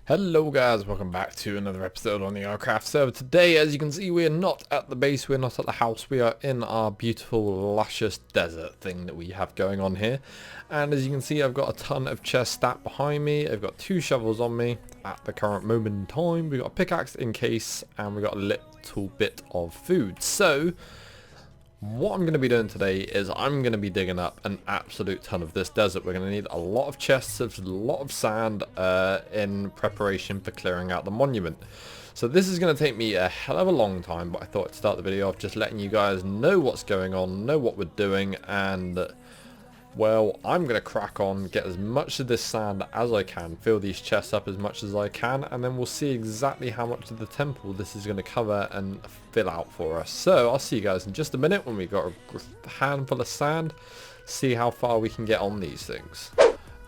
Hello guys, welcome back to another episode on the iCraft server. Today, as you can see, we're not at the base, we're not at the house, we are in our beautiful luscious desert thing that we have going on here. And as you can see, I've got a ton of chests stacked behind me, I've got 2 shovels on me at the current moment in time, we've got a pickaxe in case, and we've got a little bit of food. So, what I'm going to be doing today is I'm going to be digging up an absolute ton of this desert. We're going to need a lot of chests, a lot of sand in preparation for clearing out the monument. So this is going to take me a hell of a long time, but I thought I'd start the video off just letting you guys know what's going on, know what we're doing, and well, I'm going to crack on, get as much of this sand as I can, fill these chests up as much as I can, and then we'll see exactly how much of the temple this is going to cover and fill out for us. So I'll see you guys in just a minute when we've got a handful of sand, see how far we can get on these things.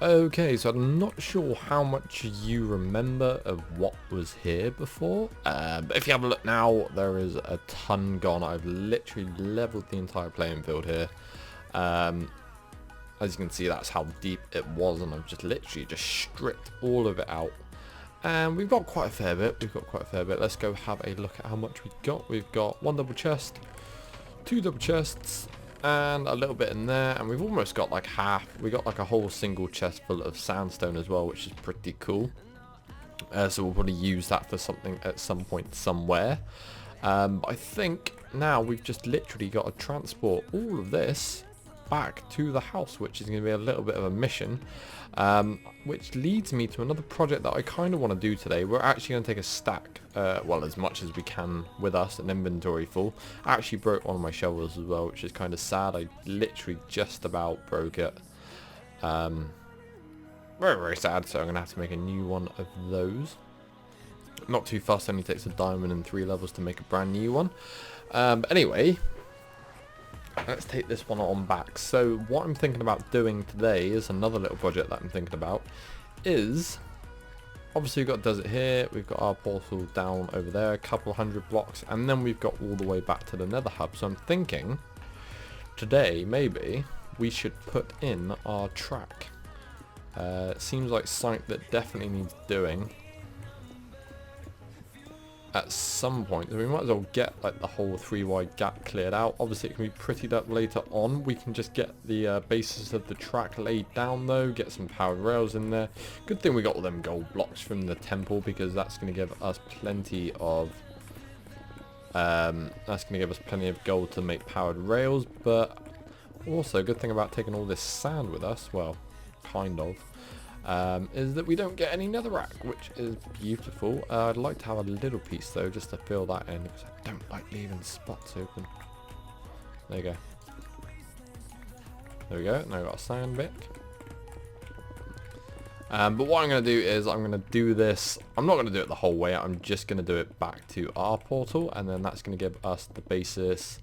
Okay, so I'm not sure how much you remember of what was here before, but if you have a look now, there is a ton gone. I've literally leveled the entire playing field here. As you can see, that's how deep it was, and I've just literally just stripped all of it out. And we've got quite a fair bit. Let's go have a look at how much we've got. We've got 1 double chest, 2 double chests, and a little bit in there. And we've almost got like half. We got like a whole single chest full of sandstone as well, which is pretty cool. So we'll probably use that for something at some point somewhere. But I think now we've just literally got to transport all of this back to the house, which is going to be a little bit of a mission, which leads me to another project that I kind of want to do today. We're actually going to take a stack, well, as much as we can with us, an inventory full. I actually broke one of my shovels as well, which is kind of sad. I literally just about broke it. Very, very sad, so I'm going to have to make a new one of those. Not too fast, only takes a diamond and 3 levels to make a brand new one. But anyway, let's take this one on back. So what I'm thinking about doing today is another little project that I'm thinking about is, obviously we've got desert here, we've got our portal down over there, a couple hundred blocks, and then we've got all the way back to the nether hub. So I'm thinking today maybe we should put in our track. It seems like something that definitely needs doing at some point, so we might as well get like the whole 3 wide gap cleared out. Obviously it can be prettied up later on. We can just get the basis of the track laid down though, get some powered rails in there. Good thing we got all them gold blocks from the temple, because that's going to give us plenty of gold to make powered rails. But also, good thing about taking all this sand with us, well, kind of, is that we don't get any netherrack, which is beautiful. I'd like to have a little piece though, just to fill that in, because I don't like leaving spots open. There you go. There we go. Now we've got a sand bit. But what I'm going to do is I'm going to do this. I'm not going to do it the whole way. I'm just going to do it back to our portal, and then that's going to give us the basis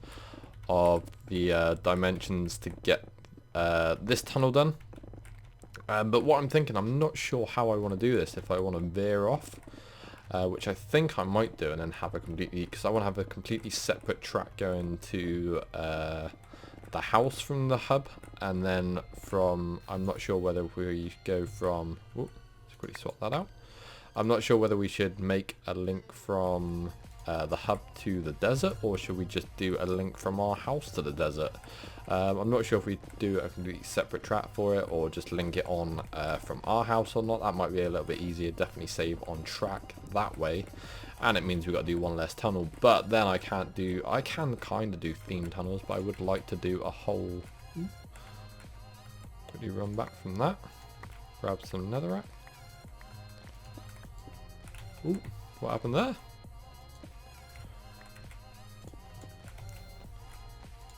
of the dimensions to get this tunnel done. But what I'm thinking, I'm not sure how I want to do this. If I want to veer off, which I think I might do, and then have a completely, because I want to have a completely separate track going to the house from the hub, and then from, I'm not sure whether we go from, let's quickly swap that out. I'm not sure whether we should make a link from the hub to the desert, or should we just do a link from our house to the desert. I'm not sure if we do a completely separate track for it, or just link it on from our house or not. That might be a little bit easier. Definitely save on track that way, and it means we've got to do one less tunnel. But then I can kind of do themed tunnels, but I would like to do a whole, quickly run back from that, grab some netherrack. Ooh, what happened there?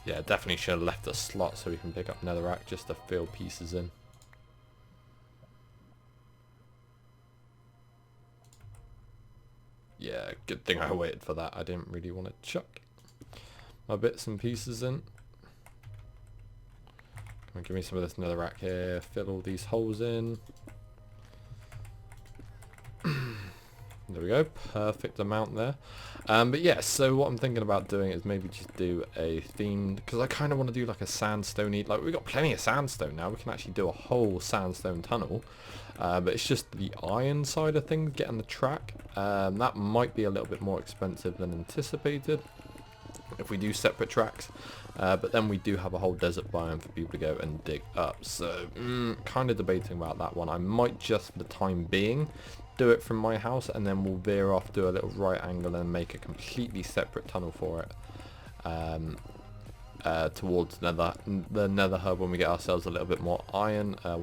Yeah, definitely should have left a slot so we can pick up netherrack just to fill pieces in. Yeah, good thing I waited for that. I didn't really want to chuck my bits and pieces in. Come on, give me some of this netherrack here. Fill all these holes in. There we go, perfect amount there. But yeah, so what I'm thinking about doing is maybe just do a theme, because I kind of want to do like a sandstone-y, like we've got plenty of sandstone now, we can actually do a whole sandstone tunnel. But it's just the iron side of things, getting the track. That might be a little bit more expensive than anticipated if we do separate tracks. But then we do have a whole desert biome for people to go and dig up. So, kind of debating about that one. I might just, for the time being, do it from my house, and then we'll veer off, do a little right angle, and make a completely separate tunnel for it. Towards the nether hub when we get ourselves a little bit more iron. I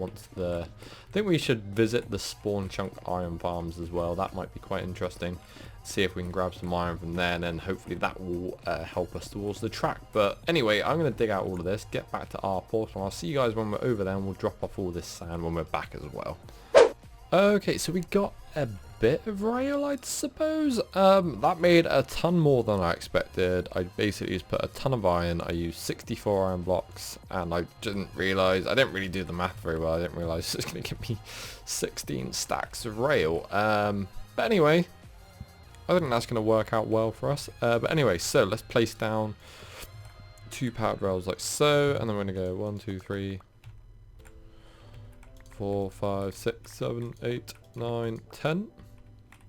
think we should visit the spawn chunk iron farms as well. That might be quite interesting. See if we can grab some iron from there, and then hopefully that will help us towards the track. But anyway, I'm going to dig out all of this, get back to our portal. I'll see you guys when we're over there, and we'll drop off all this sand when we're back as well. Okay, so we got a bit of rail, I suppose. That made a ton more than I expected. I basically just put a ton of iron. I used 64 iron blocks, and I didn't really do the math very well. I didn't realise it's going to give me 16 stacks of rail. But anyway, I think that's going to work out well for us. But anyway, so let's place down 2 powered rails like so, and then we're going to go 1, 2, 3, 4, 5, 6, 7, 8, 9, 10.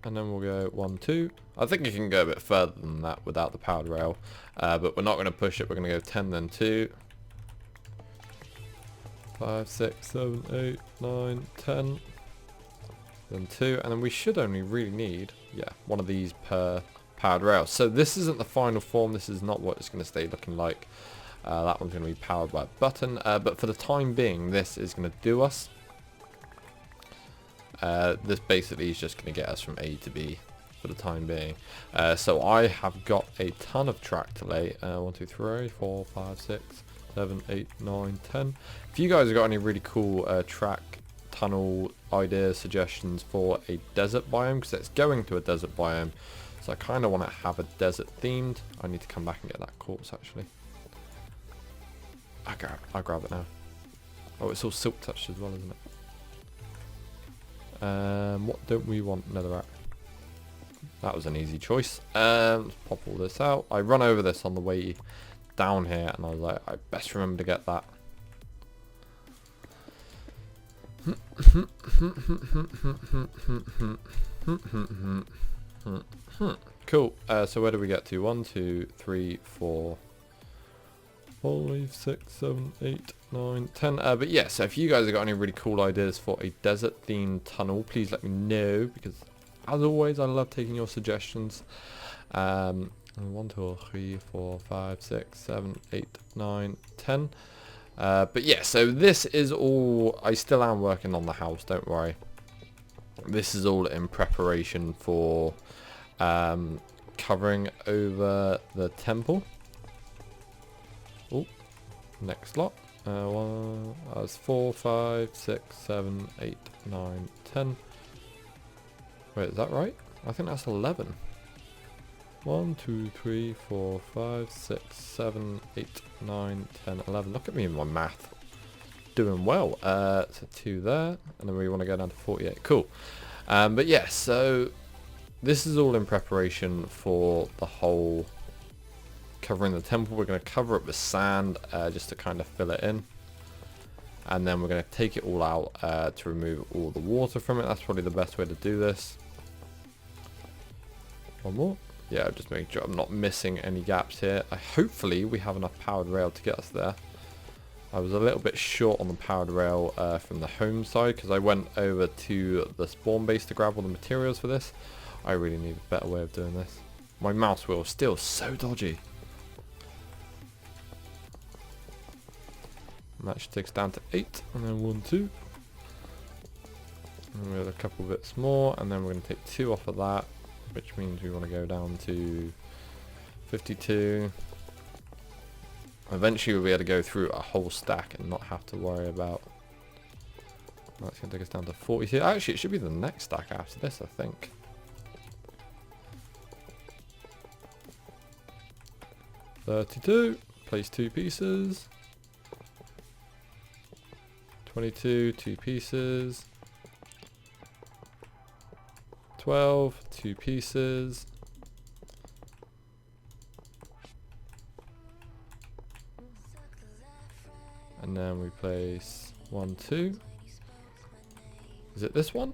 And then we'll go 1, 2. I think you can go a bit further than that without the powered rail. But we're not going to push it. We're going to go 10, then 2. 5, 6, 7, 8, 9, 10. Then 2. And then we should only really need, yeah, one of these per powered rail. So this isn't the final form. This is not what it's going to stay looking like. That one's going to be powered by a button. But for the time being, this is going to do us. This basically is just going to get us from A to B for the time being. So I have got a ton of track to lay. 1, 2, 3, 4, 5, 6, 7, 8, 9, 10. If you guys have got any really cool track tunnel ideas, suggestions for a desert biome, because it's going to a desert biome, so I kind of want to have a desert themed. I need to come back and get that quartz actually. I'll grab it now. Oh, it's all silk touched as well, isn't it? What don't we want? Netherrack. That was an easy choice. Let's pop all this out. I run over this on the way down here, and I was like, I best remember to get that. Cool. So where do we get to? 1, 2, 3, 4, 5, 6, 7, 8, 9, 10. But yeah, so if you guys have got any really cool ideas for a desert themed tunnel, please let me know, because as always I love taking your suggestions. 1, 2, 3, 4, 5, 6, 7, 8, 9, 10. But yeah, so this is all, I still am working on the house, don't worry. This is all in preparation for covering over the temple. Oh, next lot. That's 4, 5, 6, 7, 8, 9, 10. Wait, is that right? I think that's 11. 1, 2, 3, 4, 5, 6, 7, 8, 9, 10, 11. Look at me in my math. Doing well. So 2 there, and then we want to go down to 48. Cool. But yeah, so this is all in preparation for the whole covering the temple. We're going to cover it with sand just to kind of fill it in, and then we're going to take it all out to remove all the water from it. That's probably the best way to do this. One more. Yeah, just making sure I'm not missing any gaps here. Hopefully we have enough powered rail to get us there. I was a little bit short on the powered rail from the home side, because I went over to the spawn base to grab all the materials for this. I really need a better way of doing this. My mouse wheel is still so dodgy. And that should take us down to 8, and then 1, 2. And we have a couple bits more, and then we're going to take 2 off of that, which means we want to go down to 52. Eventually we'll be able to go through a whole stack and not have to worry about... That's going to take us down to 42. Actually, it should be the next stack after this, I think. $32. Place 2 pieces. 22, 2 pieces. 12, 2 pieces. And then we place 1, 2. Is it this one?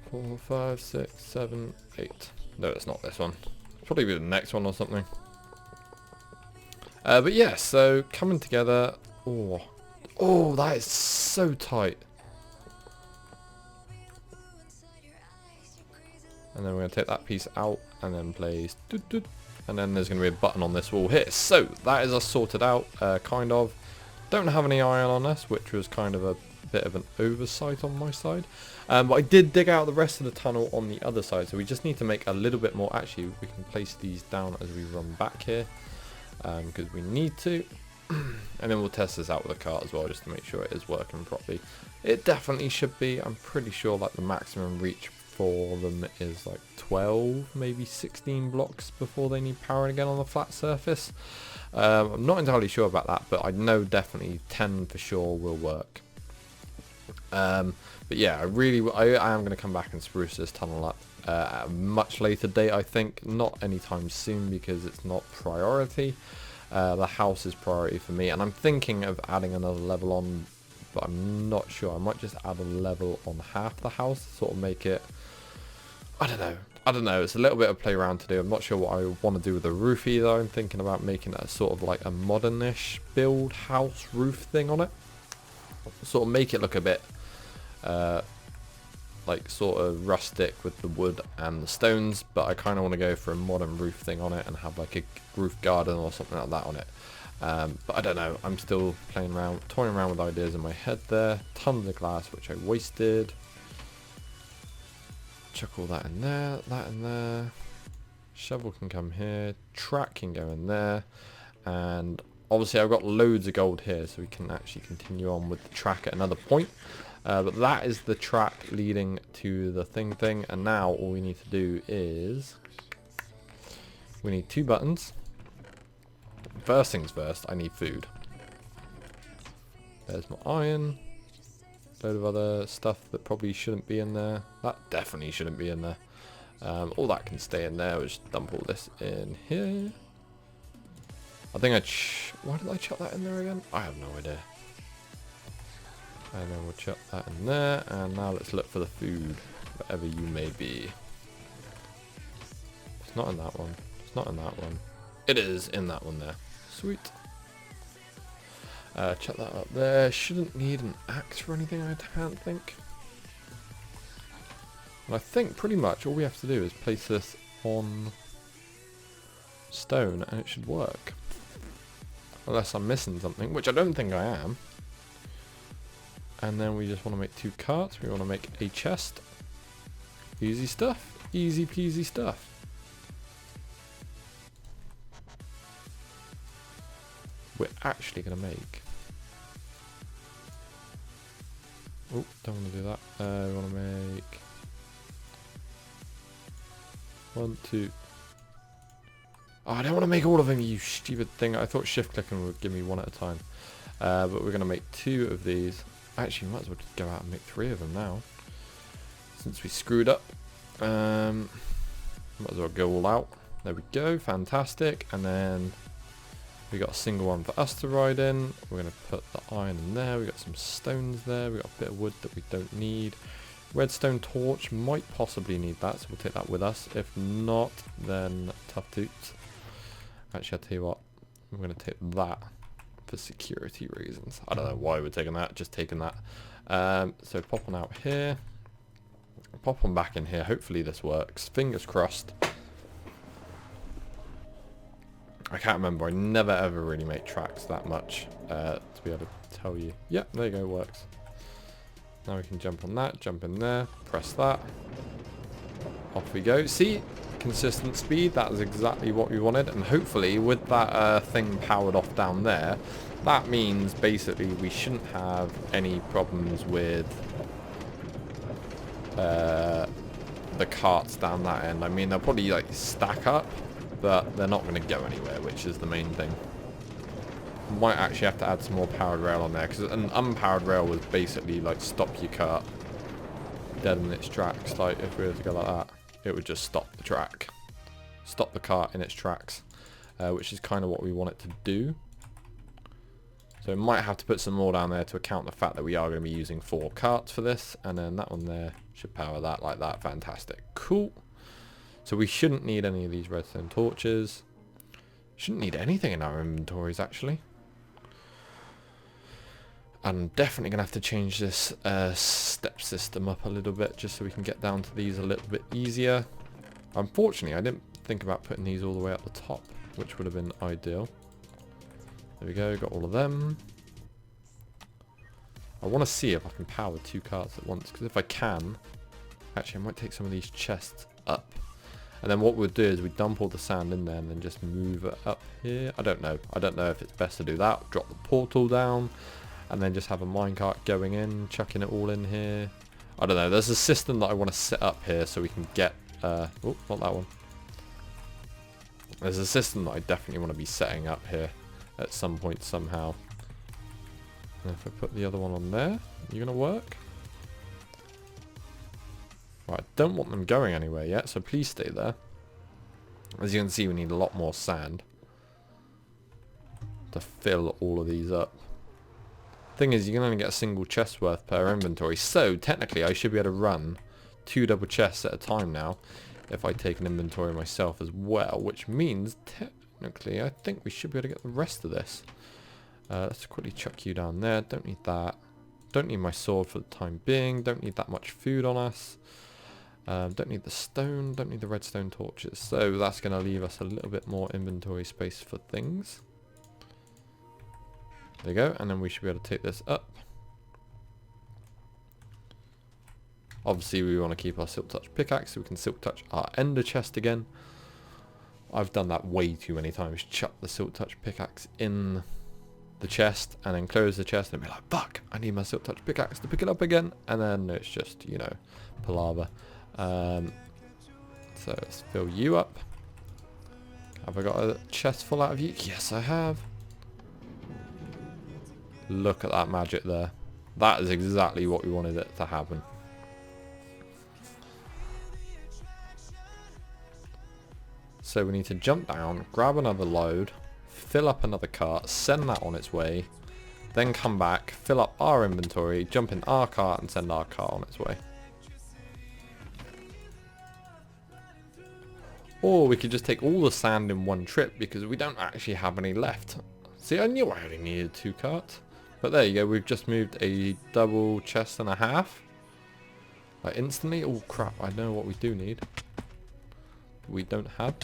4, 5, 6, 7, 8. No, it's not this one. Probably be the next one or something. But yeah, so coming together. Oh, that is so tight. And then we're going to take that piece out and then place doot, doot, and then there's going to be a button on this wall here. So that is us sorted out, kind of. Don't have any iron on us, which was kind of a bit of an oversight on my side. But I did dig out the rest of the tunnel on the other side, so we just need to make a little bit more. Actually, we can place these down as we run back here, because we need to. And then we'll test this out with a cart as well, just to make sure it is working properly. It definitely should be. I'm pretty sure like the maximum reach for them is like 12, maybe 16 blocks before they need power again on the flat surface. I'm not entirely sure about that, but I know definitely 10 for sure will work. But yeah, I am going to come back and spruce this tunnel up at a much later date, I think. Not anytime soon, because it's not priority. The house is priority for me, and I'm thinking of adding another level on, but I'm not sure. I might just add a level on half the house, sort of make it, I don't know, it's a little bit of play around to do. I'm not sure what I want to do with the roof either. I'm thinking about making that sort of like a modern-ish build house roof thing on it. Sort of make it look a bit like sort of rustic with the wood and the stones, but I kind of want to go for a modern roof thing on it and have like a roof garden or something like that on it. But I don't know, I'm still playing around, toying around with ideas in my head there. Tons of glass which I wasted. Chuck all that in there, that in there. Shovel can come here, track can go in there, and obviously I've got loads of gold here, so we can actually continue on with the track at another point. But that is the track leading to the thing, and now all we need to do is we need 2 buttons. First things first, I need food. There's my iron. Load of other stuff that probably shouldn't be in there. That definitely shouldn't be in there. All that can stay in there. We'll just dump all this in here. I think why did I chuck that in there again? I have no idea. And then we'll chuck that in there. And now let's look for the food, whatever you may be. It's not in that one. It's not in that one. It is in that one there. Sweet. Chuck that up there. Shouldn't need an axe for anything, I can't think. And I think pretty much all we have to do is place this on stone and it should work. Unless I'm missing something, which I don't think I am. And then we just want to make 2 carts. We want to make a chest. Easy stuff. Easy peasy stuff. We're actually going to make... Oh, don't want to do that. We want to make... 1, 2... Oh, I don't want to make all of them, you stupid thing. I thought shift clicking would give me 1 at a time. But we're going to make 2 of these. Actually, we might as well just go out and make 3 of them now. Since we screwed up. Might as well go all out. There we go. Fantastic. And then we got a single one for us to ride in. We're going to put the iron in there. We got some stones there. We got a bit of wood that we don't need. Redstone torch. Might possibly need that, so we'll take that with us. If not, then tough toots. Actually, I'll tell you what. I'm going to take that for security reasons. I don't know why we're taking that. Just taking that. So pop on out here. Pop on back in here. Hopefully this works. Fingers crossed. I can't remember. I never ever really make tracks that much to be able to tell you. Yep, there you go. Works. Now we can jump on that. Jump in there. Press that. Off we go. See? Consistent speed. That is exactly what we wanted. And hopefully with that thing powered off down there, that means basically we shouldn't have any problems with the carts down that end. I mean, they'll probably like stack up, but they're not going to go anywhere, which is the main thing. Might actually have to add some more powered rail on there, because an unpowered rail was basically like stop your cart. dead in its tracks. Like if we were to go like that, it would just stop the track. Stop the cart in its tracks. Which is kind of what we want it to do. So we might have to put some more down there to account the fact that we are going to be using 4 carts for this. And then that one there should power that like that. Fantastic. Cool. So we shouldn't need any of these redstone torches. Shouldn't need anything in our inventories actually. I'm definitely going to have to change this step system up a little bit just so we can get down to these a little bit easier. Unfortunately, I didn't think about putting these all the way up the top, which would have been ideal. There we go, got all of them. I want to see if I can power 2 carts at once, because if I can, actually I might take some of these chests up. And then what we'll do is we dump all the sand in there and then just move it up here. I don't know. I don't know if it's best to do that. Drop the portal down and then just have a minecart going in, chucking it all in here. I don't know. There's a system that I want to set up here so we can get... oh, not that one. There's a system that I definitely want to be setting up here at some point somehow. And if I put the other one on there, you going to work? Right, I don't want them going anywhere yet, so please stay there. As you can see, we need a lot more sand to fill all of these up. Thing is, you can only get a single chest worth per inventory, so technically I should be able to run 2 double chests at a time now if I take an inventory myself as well, which means technically I think we should be able to get the rest of this. Let's quickly chuck you down there. Don't need that. Don't need my sword for the time being. Don't need that much food on us. Don't need the stone. Don't need the redstone torches. So that's going to leave us a little bit more inventory space for things. There you go. And then we should be able to take this up. Obviously we want to keep our silk touch pickaxe so we can silk touch our ender chest again. I've done that way too many times. Chuck the silk touch pickaxe in the chest and then close the chest and be like, fuck, I need my silk touch pickaxe to pick it up again. And then it's just, you know, palaver. So let's fill you up. Have I got a chest full out of you? Yes, I have. Look at that magic there. That is exactly what we wanted it to happen. So we need to jump down, grab another load, fill up another cart, send that on its way, then come back, fill up our inventory, jump in our cart and send our cart on its way. Or we could just take all the sand in one trip because we don't actually have any left. See, I knew I only needed 2 carts. But there you go, we've just moved a double chest and a half. Like instantly. Oh crap, I know what we do need. We don't have.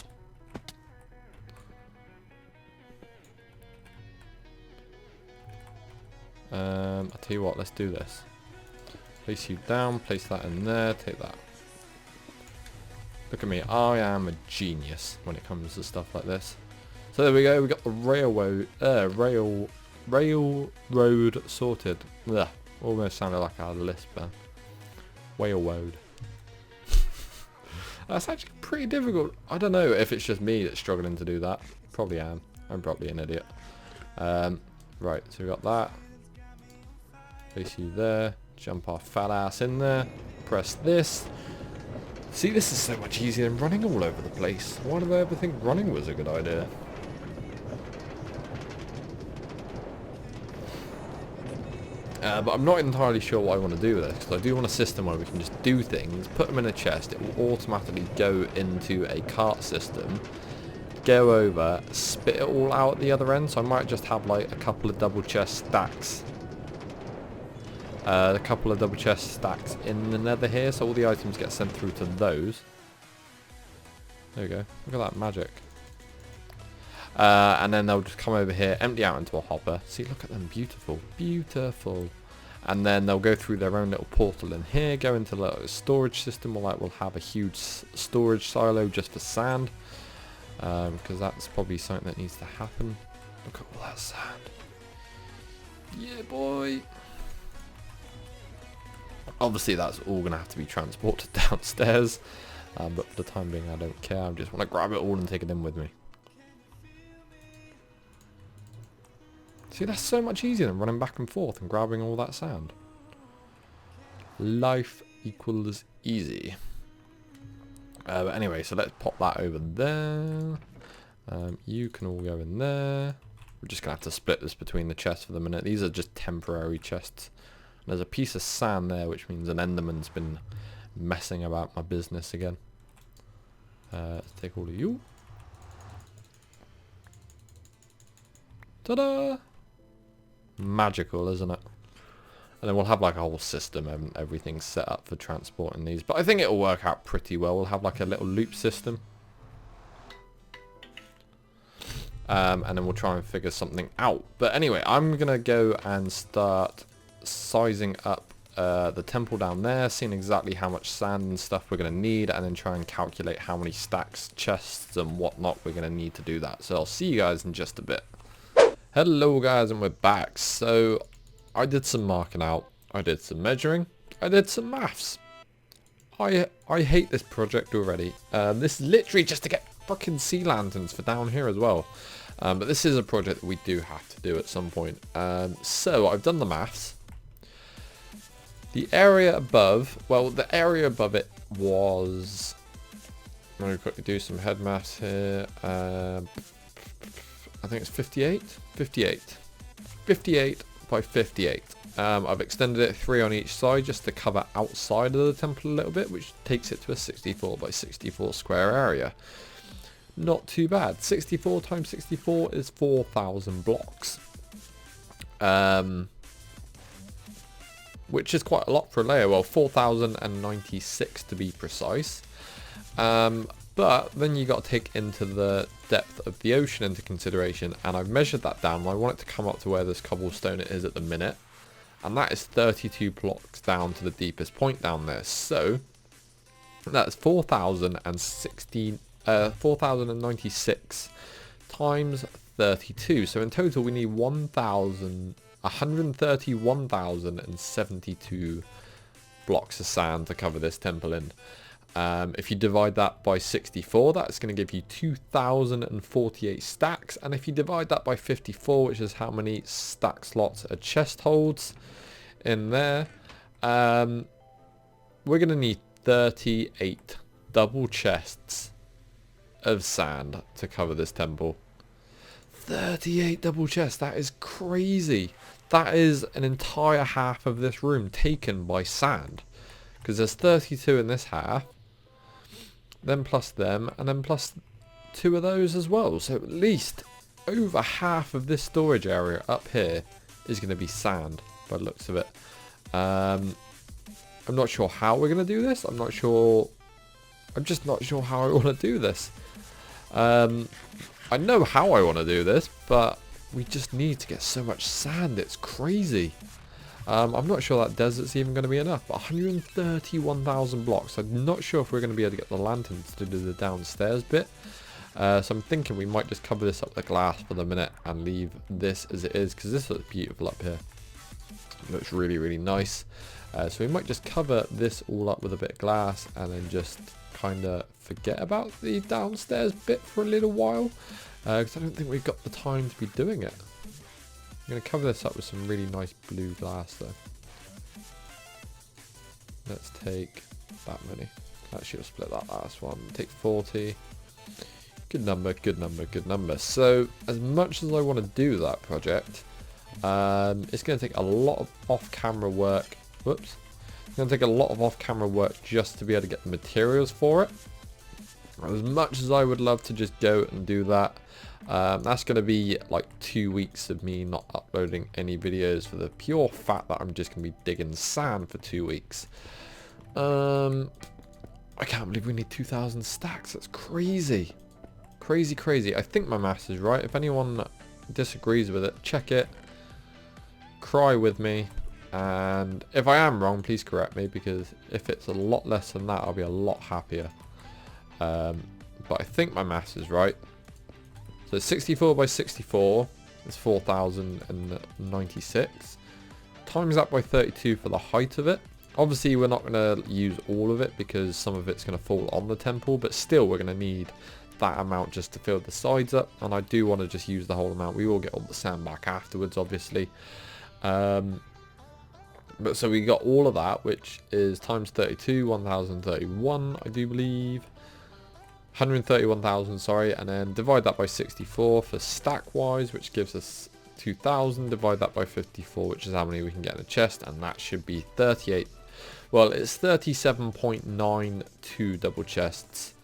I'll tell you what, let's do this. Place you down, place that in there, take that. Look at me, I am a genius when it comes to stuff like this. So there we go, we got the railroad sorted. Ugh, almost sounded like a lisper. Railroad. That's actually pretty difficult. I don't know if it's just me that's struggling to do that. Probably am. I'm probably an idiot. Right, so we got that. Place you there. Jump our fat ass in there. Press this. See, this is so much easier than running all over the place. Why did I ever think running was a good idea? But I'm not entirely sure what I want to do with this, because I do want a system where we can just do things, put them in a chest, it will automatically go into a cart system, go over, spit it all out at the other end, so I might just have like a couple of double chest stacks. A couple of double chest stacks in the nether here, so all the items get sent through to those. There we go, look at that magic. And then they'll just come over here, empty out into a hopper. See, look at them, beautiful, beautiful. And then they'll go through their own little portal in here, go into the little storage system, or like we'll have a huge storage silo just for sand. Because that's probably something that needs to happen. Look at all that sand. Yeah, boy. Obviously that's all going to have to be transported downstairs. But for the time being I don't care, I just want to grab it all and take it in with me. See, that's so much easier than running back and forth and grabbing all that sand. Life equals easy. But anyway, so let's pop that over there. You can all go in there. We're just going to have to split this between the chests for the minute. These are just temporary chests. There's a piece of sand there, which means an enderman's been messing about my business again. Let's take all of you. Ta-da! Magical, isn't it? And then we'll have like a whole system and everything set up for transporting these. But I think it'll work out pretty well. We'll have like a little loop system. And then we'll try and figure something out. But anyway, I'm going to go and start sizing up the temple down there, seeing exactly how much sand and stuff we're going to need, and then try and calculate how many stacks, chests and whatnot we're going to need to do that. So I'll see you guys in just a bit. Hello guys, and we're back. So I did some marking out, I did some measuring, I did some maths. I hate this project already. This is literally just to get fucking sea lanterns for down here as well. But this is a project that we do have to do at some point. So I've done the maths. The area above, well, the area above it was, I'm going to quickly do some head maths here. I think it's 58 by 58. I've extended it 3 on each side just to cover outside of the temple a little bit, which takes it to a 64 by 64 square area. Not too bad. 64 times 64 is 4,000 blocks. Which is quite a lot for a layer. Well, 4,096 to be precise. But then you got to take into the depth of the ocean into consideration, and I've measured that down. I want it to come up to where this cobblestone is at the minute, and that is 32 blocks down to the deepest point down there. So that's 4,096 times 32. So in total we need 131,072 blocks of sand to cover this temple in. If you divide that by 64, that's going to give you 2,048 stacks. And if you divide that by 54, which is how many stack slots a chest holds in there, we're going to need 38 double chests of sand to cover this temple. 38 double chests, that is crazy. That is an entire half of this room taken by sand. Because there's 32 in this half, then plus them, and then plus 2 of those as well. So at least over half of this storage area up here is going to be sand by the looks of it. I'm not sure how we're going to do this. I'm just not sure how I want to do this. I know how I want to do this, but we just need to get so much sand. It's crazy. I'm not sure that desert's even going to be enough, but 131,000 blocks. I'm not sure if we're going to be able to get the lanterns to do the downstairs bit. So I'm thinking we might just cover this up with glass for the minute and leave this as it is, because this looks beautiful up here. It looks really, really nice. So we might just cover this all up with a bit of glass and then just kind of forget about the downstairs bit for a little while, because I don't think we've got the time to be doing it. I'm going to cover this up with some really nice blue glass though. Let's take that many. Actually, we'll split that last one. Take 40. Good number, good number, good number. So, as much as I want to do that project, it's going to take a lot of off-camera work. Whoops. It's going to take a lot of off-camera work just to be able to get the materials for it. As much as I would love to just go and do that, that's going to be like 2 weeks of me not uploading any videos for the pure fact that I'm just going to be digging sand for 2 weeks. I can't believe we need 2,000 stacks. That's crazy. Crazy, crazy. I think my maths is right. If anyone disagrees with it, check it. Cry with me. And if I am wrong, please correct me, because if it's a lot less than that, I'll be a lot happier. But I think my maths is right. So 64 by 64 is 4,096. Times that by 32 for the height of it. Obviously, we're not going to use all of it because some of it's going to fall on the temple, but still we're going to need that amount just to fill the sides up, and I do want to just use the whole amount. We will get all the sand back afterwards, obviously. But But so we got all of that, which is times 32, 1031, I do believe. 131,000, sorry, and then divide that by 64 for stack wise, which gives us 2,000. Divide that by 54, which is how many we can get in a chest, and that should be 38. Well, it's 37.92 double chests,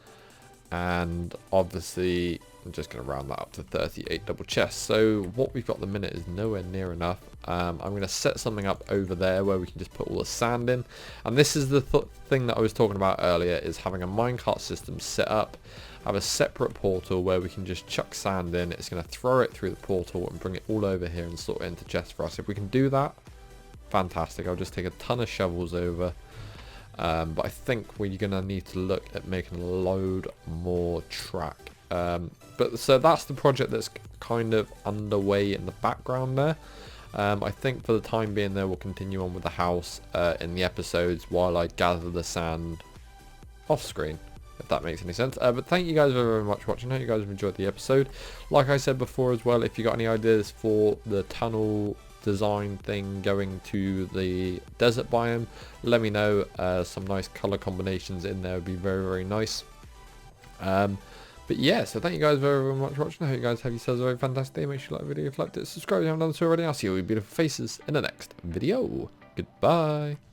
and obviously I'm just going to round that up to 38 double chests. So what we've got at the minute is nowhere near enough. I'm going to set something up over there where we can just put all the sand in, and this is the thing that I was talking about earlier, is having a minecart system set up, have a separate portal where we can just chuck sand in. It's going to throw it through the portal and bring it all over here and sort it into chests for us. If we can do that, fantastic. I'll just take a ton of shovels over. But I think we're going to need to look at making a load more track. But so that's the project that's kind of underway in the background there. I think for the time being there, we'll continue on with the house in the episodes while I gather the sand off screen, if that makes any sense. But thank you guys very much for watching. I hope you guys have enjoyed the episode. Like I said before as well, if you got any ideas for the tunnel design thing going to the desert biome, let me know. Some nice color combinations in there would be very, very nice. But yeah, so thank you guys very, very much for watching. I hope you guys have yourselves a very fantastic day. Make sure you like the video, if you liked it, subscribe if you haven't done so already. I'll see you all your beautiful faces in the next video. Goodbye.